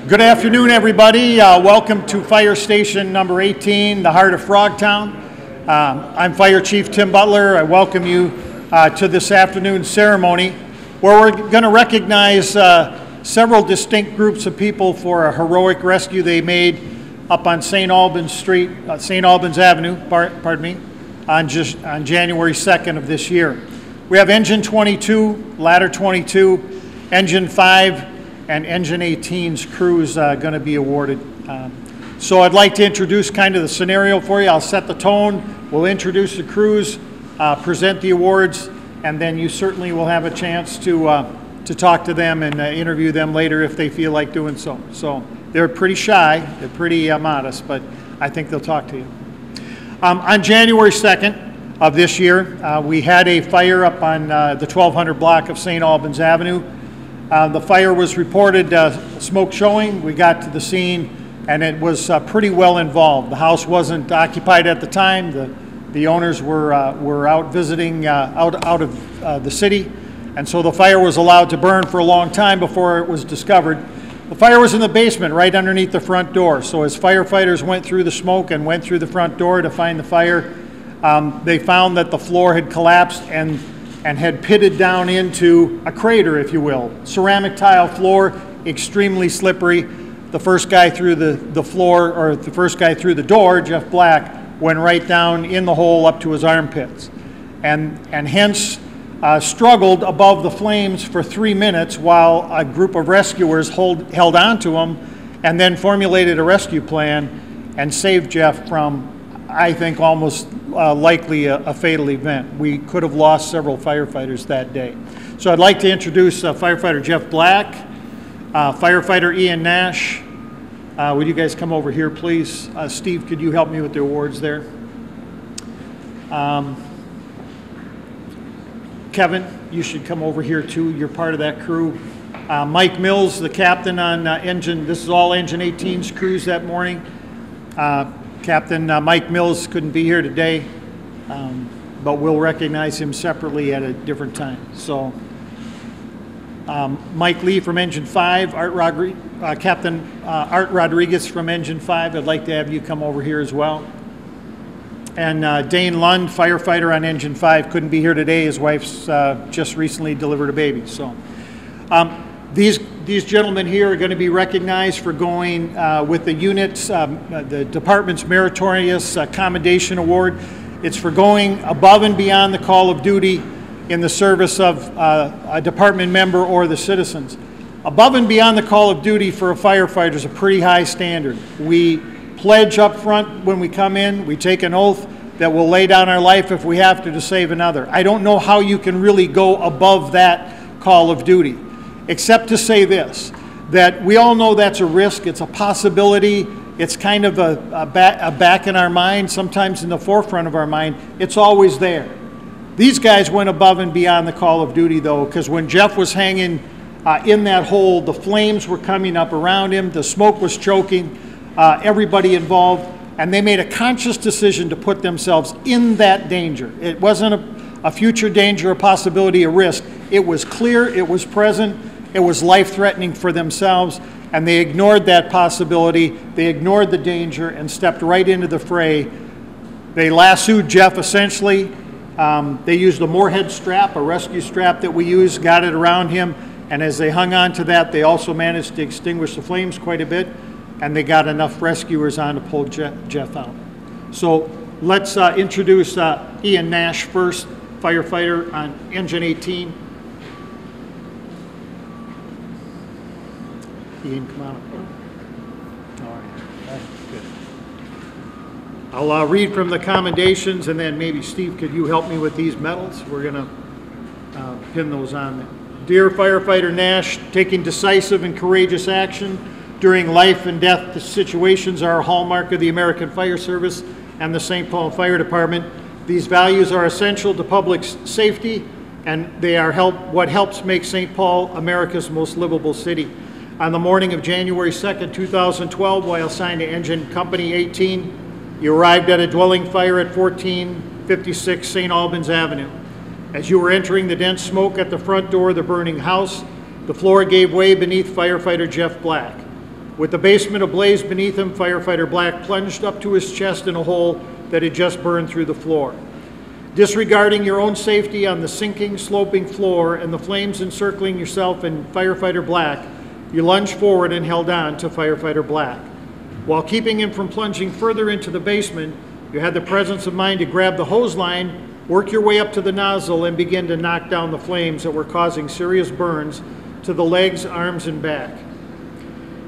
Good afternoon, everybody. Welcome to Fire Station number 18, the heart of Frogtown. I'm Fire Chief Tim Butler. I welcome you to this afternoon's ceremony where we're going to recognize several distinct groups of people for a heroic rescue they made up on St. Albans Street, St. Albans Avenue, on January 2nd of this year. We have Engine 22, Ladder 22, Engine 5, and Engine 18's crews going to be awarded. So I'd like to introduce kind of the scenario for you. I'll set the tone, we'll introduce the crews, present the awards, and then you certainly will have a chance to talk to them and interview them later if they feel like doing so. So they're pretty shy, they're pretty modest, but I think they'll talk to you. On January 2nd of this year, we had a fire up on the 1200 block of St. Albans Avenue. The fire was reported smoke showing. We got to the scene and it was pretty well involved. The house wasn't occupied at the time. The owners were out visiting out of the city, and so the fire was allowed to burn for a long time before it was discovered. The fire was in the basement right underneath the front door. So as firefighters went through the smoke and went through the front door to find the fire, they found that the floor had collapsed and had pitted down into a crater, if you will. Ceramic tile floor, extremely slippery. The first guy through the floor, or the first guy through the door, Jeff Black, went right down in the hole up to his armpits. And hence struggled above the flames for 3 minutes while a group of rescuers held on to him and then formulated a rescue plan and saved Jeff from, I think, almost likely a fatal event. We could have lost several firefighters that day. So I'd like to introduce firefighter Jeff Black, firefighter Ian Nash. Would you guys come over here, please? Steve, could you help me with the awards there? Kevin, you should come over here too. You're part of that crew. Mike Mills, the captain on this is all Engine 18's crews that morning. Captain Mike Mills couldn't be here today, but we'll recognize him separately at a different time. So Mike Lee from Engine 5, Captain Art Rodriguez from Engine 5, I'd like to have you come over here as well. And Dane Lund, firefighter on Engine 5, couldn't be here today. His wife's just recently delivered a baby. So these gentlemen here are going to be recognized for going with the unit's, the department's Meritorious Commendation Award. It's for going above and beyond the call of duty in the service of a department member or the citizens. Above and beyond the call of duty for a firefighter is a pretty high standard. We pledge up front when we come in. We take an oath that we'll lay down our life if we have to save another. I don't know how you can really go above that call of duty, except to say this, that we all know that's a risk, it's a possibility, it's kind of a back in our mind, sometimes in the forefront of our mind, it's always there. These guys went above and beyond the call of duty though, because when Jeff was hanging in that hole, the flames were coming up around him, the smoke was choking everybody involved, and they made a conscious decision to put themselves in that danger. It wasn't a future danger, a possibility, a risk. It was clear, it was present, it was life-threatening for themselves, and they ignored that possibility, they ignored the danger, and stepped right into the fray. They lassoed Jeff, essentially. They used a Moorhead strap, a rescue strap that we use, got it around him, and as they hung on to that, they also managed to extinguish the flames quite a bit, and they got enough rescuers on to pull Jeff out. So let's introduce Ian Nash first, firefighter on Engine 18. Ian, come on up. All right, good. I'll read from the commendations, and then maybe Steve, could you help me with these medals? We're gonna pin those on there. Dear Firefighter Nash, taking decisive and courageous action during life and death situations are a hallmark of the American Fire Service and the St. Paul Fire Department. These values are essential to public safety, and they are what helps make St. Paul America's most livable city. On the morning of January 2nd, 2012, while assigned to Engine Company 18, you arrived at a dwelling fire at 1456 St. Albans Avenue. As you were entering the dense smoke at the front door of the burning house, the floor gave way beneath firefighter Jeff Black. With the basement ablaze beneath him, Firefighter Black plunged up to his chest in a hole that had just burned through the floor. Disregarding your own safety on the sinking, sloping floor and the flames encircling yourself and Firefighter Black, you lunged forward and held on to Firefighter Black. While keeping him from plunging further into the basement, you had the presence of mind to grab the hose line, work your way up to the nozzle, and begin to knock down the flames that were causing serious burns to the legs, arms, and back.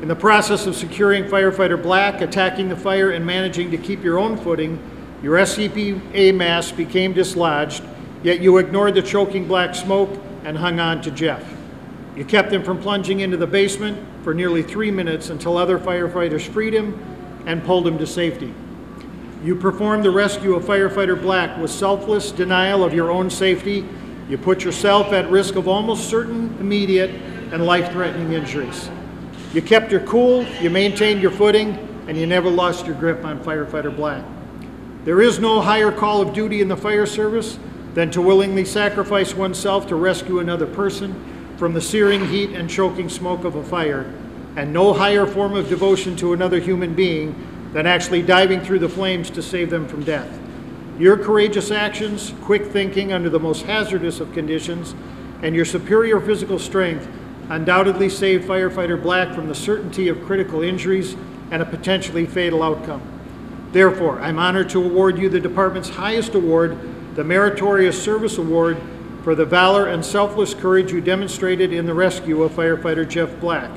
In the process of securing Firefighter Black, attacking the fire, and managing to keep your own footing, your SCBA mask became dislodged, yet you ignored the choking black smoke and hung on to Jeff. You kept him from plunging into the basement for nearly 3 minutes until other firefighters freed him and pulled him to safety. You performed the rescue of Firefighter Black with selfless denial of your own safety. You put yourself at risk of almost certain immediate and life-threatening injuries. You kept your cool, you maintained your footing, and you never lost your grip on Firefighter Black. There is no higher call of duty in the fire service than to willingly sacrifice oneself to rescue another person from the searing heat and choking smoke of a fire, and no higher form of devotion to another human being than actually diving through the flames to save them from death. Your courageous actions, quick thinking under the most hazardous of conditions, and your superior physical strength undoubtedly saved Firefighter Black from the certainty of critical injuries and a potentially fatal outcome. Therefore, I'm honored to award you the department's highest award, the Meritorious Service Award, for the valor and selfless courage you demonstrated in the rescue of Firefighter Jeff Black.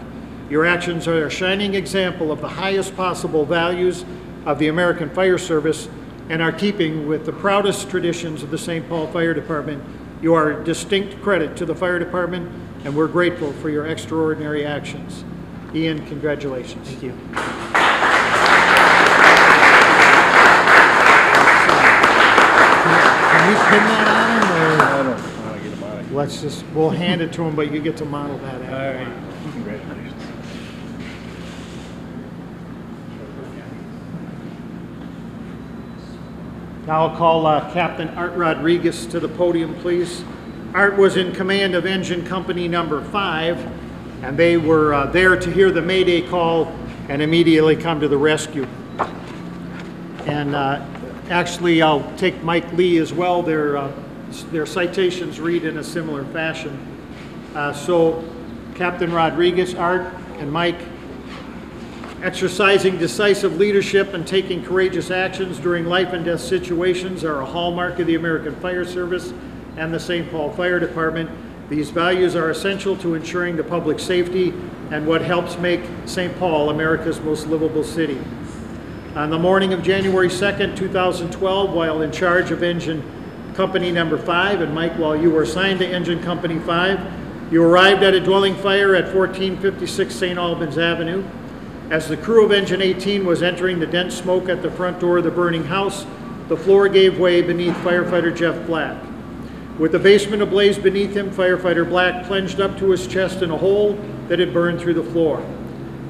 Your actions are a shining example of the highest possible values of the American Fire Service and are keeping with the proudest traditions of the St. Paul Fire Department. You are a distinct credit to the fire department, and we're grateful for your extraordinary actions. Ian, congratulations. Thank you. Can we pin that on him, or? I don't want to get him out of here. We'll hand it to him, but you get to model that after. All right. Congratulations. Now I'll call Captain Art Rodriguez to the podium, please. Art was in command of Engine Company number 5, and they were there to hear the Mayday call and immediately come to the rescue. And actually, I'll take Mike Lee as well. Their citations read in a similar fashion. So Captain Rodriguez, Art, and Mike, exercising decisive leadership and taking courageous actions during life and death situations are a hallmark of the American Fire Service and the St. Paul Fire Department. These values are essential to ensuring the public safety and what helps make St. Paul America's most livable city. On the morning of January 2nd, 2012, while in charge of Engine Company number 5, and Mike, while you were assigned to Engine Company 5, you arrived at a dwelling fire at 1456 St. Albans Avenue. As the crew of Engine 18 was entering the dense smoke at the front door of the burning house, the floor gave way beneath Firefighter Jeff Black. With the basement ablaze beneath him, Firefighter Black plunged up to his chest in a hole that had burned through the floor.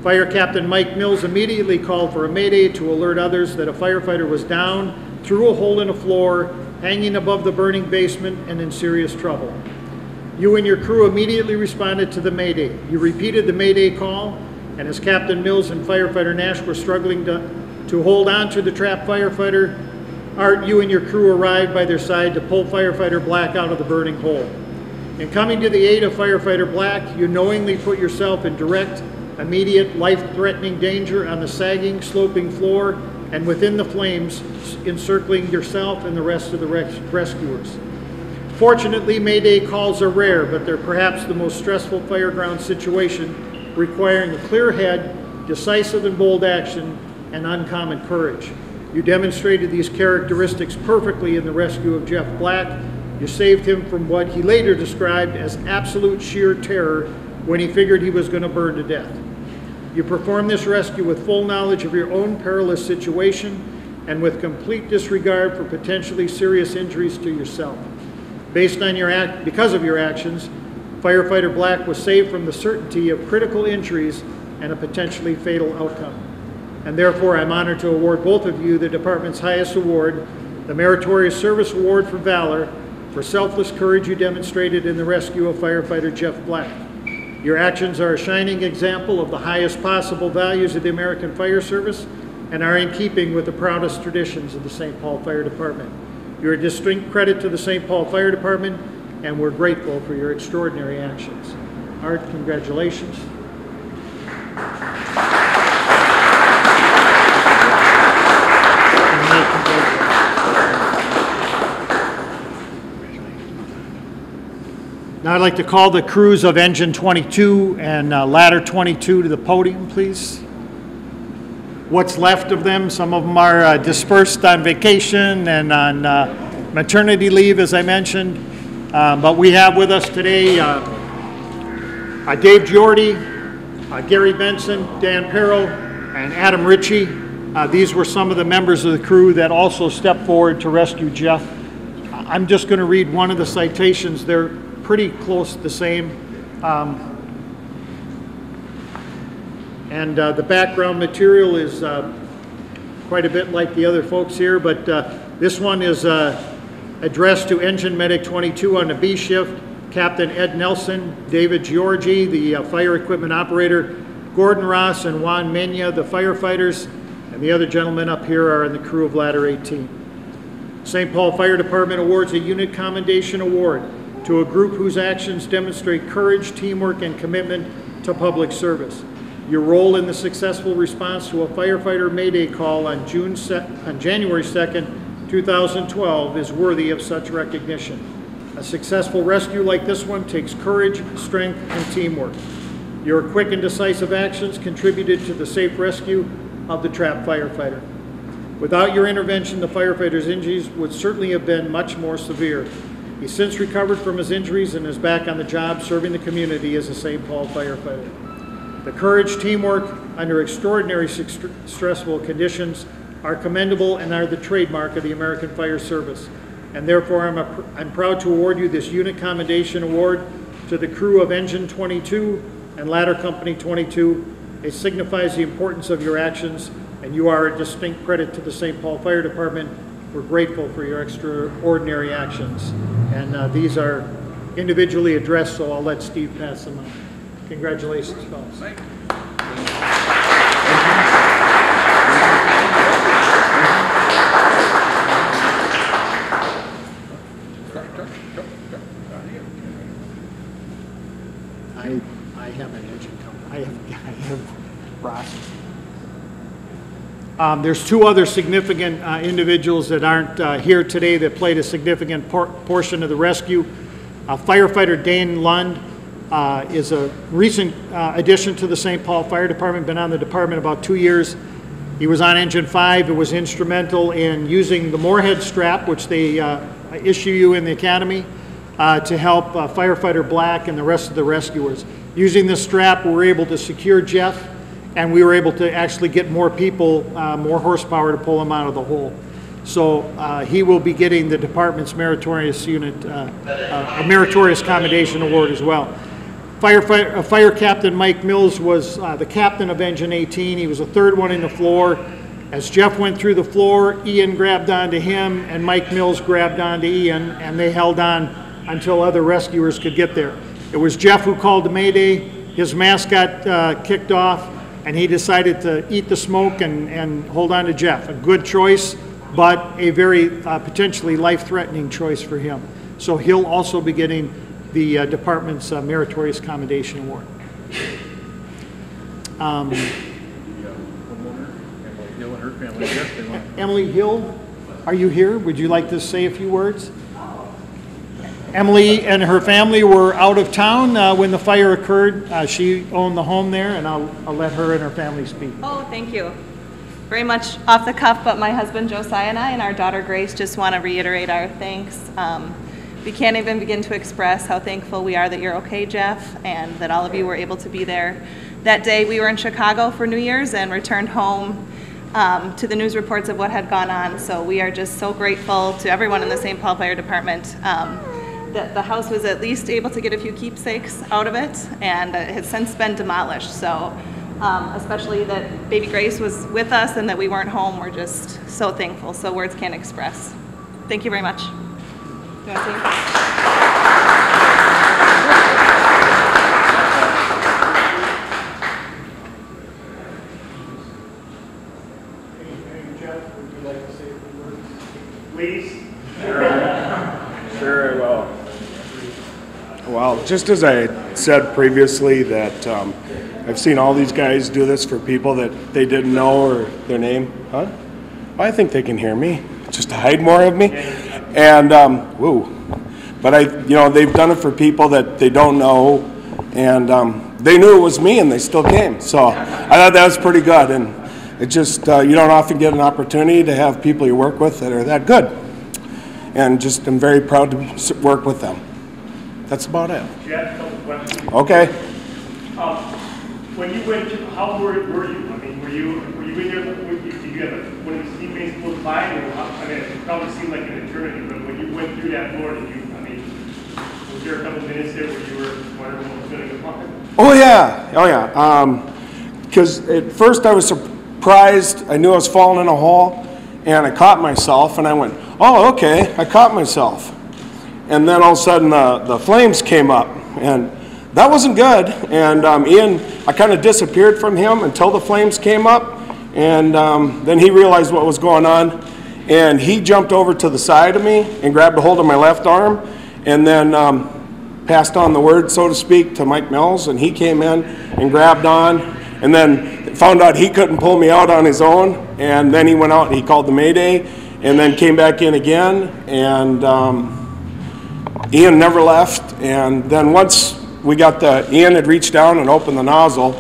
Fire Captain Mike Mills immediately called for a mayday to alert others that a firefighter was down, through a hole in the floor, hanging above the burning basement, and in serious trouble. You and your crew immediately responded to the mayday. You repeated the mayday call, and as Captain Mills and Firefighter Nash were struggling to hold on to the trapped firefighter, Art, you and your crew arrived by their side to pull Firefighter Black out of the burning hole. In coming to the aid of Firefighter Black, you knowingly put yourself in direct, immediate, life-threatening danger on the sagging, sloping floor and within the flames encircling yourself and the rest of the rescuers. Fortunately, mayday calls are rare, but they're perhaps the most stressful fireground situation, requiring a clear head, decisive and bold action, and uncommon courage. You demonstrated these characteristics perfectly in the rescue of Jeff Black. You saved him from what he later described as absolute sheer terror when he figured he was going to burn to death. You performed this rescue with full knowledge of your own perilous situation and with complete disregard for potentially serious injuries to yourself. Because of your actions, Firefighter Black was saved from the certainty of critical injuries and a potentially fatal outcome. And therefore, I'm honored to award both of you the department's highest award, the Meritorious Service Award for Valor, for selfless courage you demonstrated in the rescue of Firefighter Jeff Black. Your actions are a shining example of the highest possible values of the American Fire Service and are in keeping with the proudest traditions of the St. Paul Fire Department. You're a distinct credit to the St. Paul Fire Department, and we're grateful for your extraordinary actions. Art, congratulations. Now I'd like to call the crews of Engine 22 and Ladder 22 to the podium, please. What's left of them, some of them are dispersed on vacation and on maternity leave, as I mentioned. But we have with us today Dave Giordi, Gary Benson, Dan Perro, and Adam Ritchie. These were some of the members of the crew that also stepped forward to rescue Jeff. I'm just going to read one of the citations. They're pretty close to the same. The background material is quite a bit like the other folks here, but this one is addressed to Engine Medic 22 on the B shift, Captain Ed Nelson, David Giorgi, the fire equipment operator, Gordon Ross and Juan Mena, the firefighters, and the other gentlemen up here are in the crew of Ladder 18. St. Paul Fire Department awards a Unit Commendation Award to a group whose actions demonstrate courage, teamwork, and commitment to public service. Your role in the successful response to a firefighter Mayday call on January 2nd, 2012 is worthy of such recognition. A successful rescue like this one takes courage, strength, and teamwork. Your quick and decisive actions contributed to the safe rescue of the trapped firefighter. Without your intervention, the firefighter's injuries would certainly have been much more severe. He's since recovered from his injuries and is back on the job serving the community as a St. Paul firefighter. The courage, teamwork under extraordinary stressful conditions are commendable and are the trademark of the American Fire Service. And therefore, I'm proud to award you this Unit Commendation Award to the crew of Engine 22 and Ladder Company 22. It signifies the importance of your actions, and you are a distinct credit to the St. Paul Fire Department. We're grateful for your extraordinary actions. And these are individually addressed, so I'll let Steve pass them on. Congratulations, fellas. Thank you. I have an engine company. I have Ross. There's two other significant individuals that aren't here today that played a significant portion of the rescue. Firefighter Dane Lund is a recent addition to the St. Paul Fire Department, been on the department about 2 years. He was on Engine 5. It was instrumental in using the Moorhead strap, which they issue you in the academy, to help Firefighter Black and the rest of the rescuers. Using this strap, we were able to secure Jeff, and we were able to actually get more people, more horsepower to pull him out of the hole. So he will be getting the department's Meritorious Meritorious Commendation Award as well. Fire Captain Mike Mills was the captain of Engine 18. He was the third one in the floor. As Jeff went through the floor, Ian grabbed onto him, and Mike Mills grabbed onto Ian, and they held on until other rescuers could get there. It was Jeff who called the Mayday. His mask got kicked off, and he decided to eat the smoke and hold on to Jeff. A good choice, but a very potentially life-threatening choice for him. So he'll also be getting the department's Meritorious Commendation Award. Emily Hill, are you here? Would you like to say a few words? Emily and her family were out of town when the fire occurred. She owned the home there, and I'll let her and her family speak. Oh, thank you. Very much off the cuff, but my husband Josiah and I and our daughter Grace just want to reiterate our thanks. We can't even begin to express how thankful we are that you're okay, Jeff, and that all of you were able to be there. That day we were in Chicago for New Year's and returned home to the news reports of what had gone on. So we are just so grateful to everyone in the St. Paul Fire Department. The house was at least able to get a few keepsakes out of it, and it has since been demolished. So especially that baby Grace was with us and that we weren't home, we're just so thankful. So words can't express. Thank you very much. You want to Sure, well. Well, just as I said previously that I've seen all these guys do this for people that they didn't know or their name. Huh? I think they can hear me, just to hide more of me. And, woo. But they've done it for people that they don't know, and they knew it was me and they still came. So I thought that was pretty good. And it just, you don't often get an opportunity to have people you work with that are that good. And just, I'm very proud to work with them. That's about it. Jeff, a couple questions. Okay. When you went, how worried were you? I mean, were you in there? Did you have one of these teammates close by? I mean, it probably seemed like an eternity, but when you went through that floor, was there a couple minutes there where you were wondering what was going to go on? Oh yeah. Because at first I was surprised. I knew I was falling in a hole, and I caught myself, and I went, "Oh, okay, I caught myself." And then all of a sudden the flames came up, and that wasn't good. And Ian, I kind of disappeared from him until the flames came up, and then he realized what was going on, and he jumped over to the side of me and grabbed a hold of my left arm, and then passed on the word, so to speak, to Mike Mills, and he came in and grabbed on, and then found out he couldn't pull me out on his own, and then he went out and he called the Mayday, and then came back in again, and Ian never left. And then once we got Ian had reached down and opened the nozzle,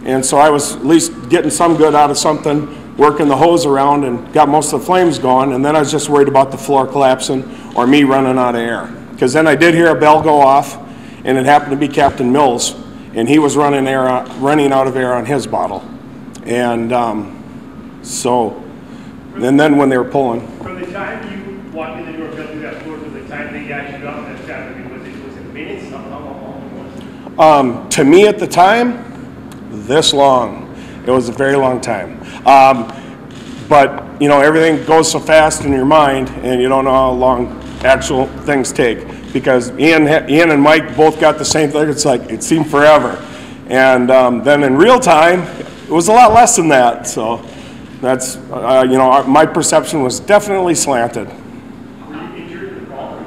and so I was at least getting some good out of something, working the hose around and got most of the flames going, and then I was just worried about the floor collapsing or me running out of air. Because then I did hear a bell go off, and it happened to be Captain Mills, and he was running out of air on his bottle. And and then when they were pulling. From the time you walked in the door, fell through that floor, to the time they got you out, was it minutes? How long was it? To me at the time, this long. It was a very long time. But everything goes so fast in your mind, and you don't know how long actual things take. Because Ian and Mike both got the same thing. It's like it seemed forever, and then in real time, it was a lot less than that. So that's my perception was definitely slanted. Were you injured in the fall or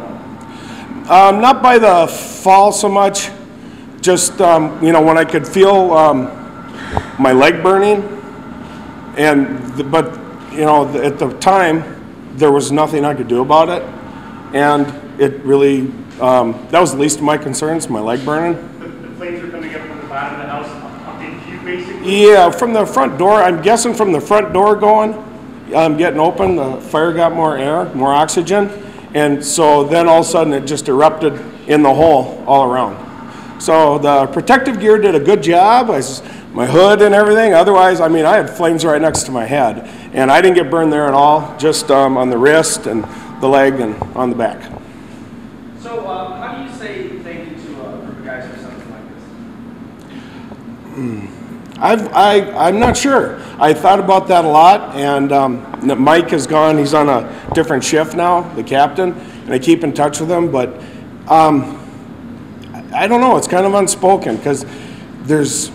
no? Not by the fall so much. Just when I could feel my leg burning, but at the time there was nothing I could do about it, and it really that was the least of my concerns, my leg burning. The flames are coming up from the bottom of the house up into you, basically. Yeah, from the front door. I'm guessing from the front door going, getting open, the fire got more air, more oxygen, and so then all of a sudden it just erupted in the hole all around. So the protective gear did a good job. My hood and everything. Otherwise, I had flames right next to my head, and I didn't get burned there at all. Just on the wrist and the leg and on the back. So, how do you say thank you to a group of guys for something like this? I'm not sure. I thought about that a lot, and Mike has gone. He's on a different shift now, the captain, and I keep in touch with him. But I don't know. It's kind of unspoken because there's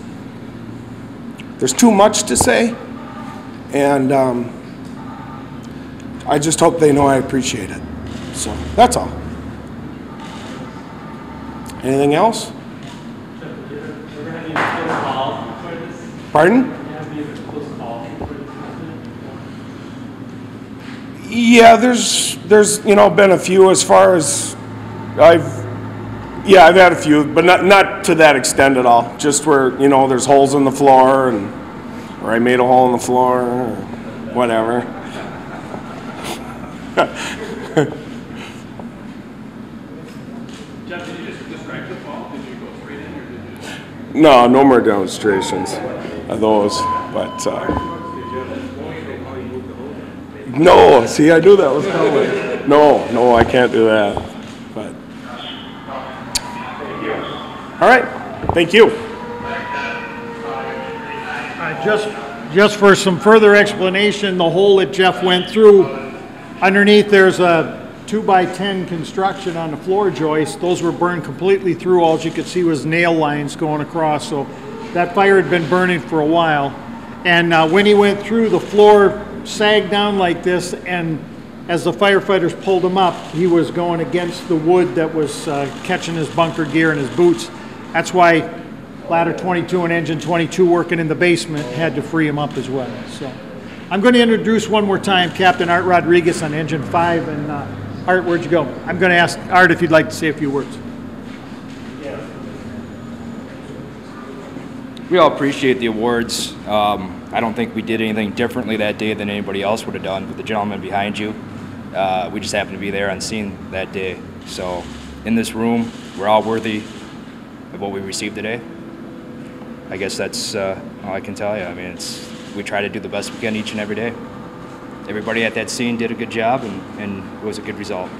too much to say, and I just hope they know I appreciate it. So that's all. Anything else? Pardon? Yeah, there's been a few as far as I've had a few, but not to that extent at all. Just where there's holes in the floor or I made a hole in the floor or whatever. Jeff, did you just describe the fall? Did you go straight in, or did you just... No more demonstrations of those. But no, see, I knew that was coming. No, I can't do that. But all right, thank you. Just for some further explanation, the hole that Jeff went through, underneath there's a 2x10 construction on the floor joist. Those were burned completely through. All you could see was nail lines going across. So that fire had been burning for a while. And when he went through, the floor sagged down like this, and as the firefighters pulled him up, he was going against the wood that was catching his bunker gear and his boots. That's why ladder 22 and engine 22 working in the basement had to free him up as well. So I'm going to introduce one more time Captain Art Rodriguez on engine 5. And Art, where'd you go? I'm going to ask Art if you'd like to say a few words. We all appreciate the awards. I don't think we did anything differently that day than anybody else would have done, but the gentleman behind you, we just happened to be there on scene that day. So in this room, we're all worthy of what we received today. I guess that's all I can tell you. I mean, we try to do the best we can each and every day. Everybody at that scene did a good job, and it was a good result.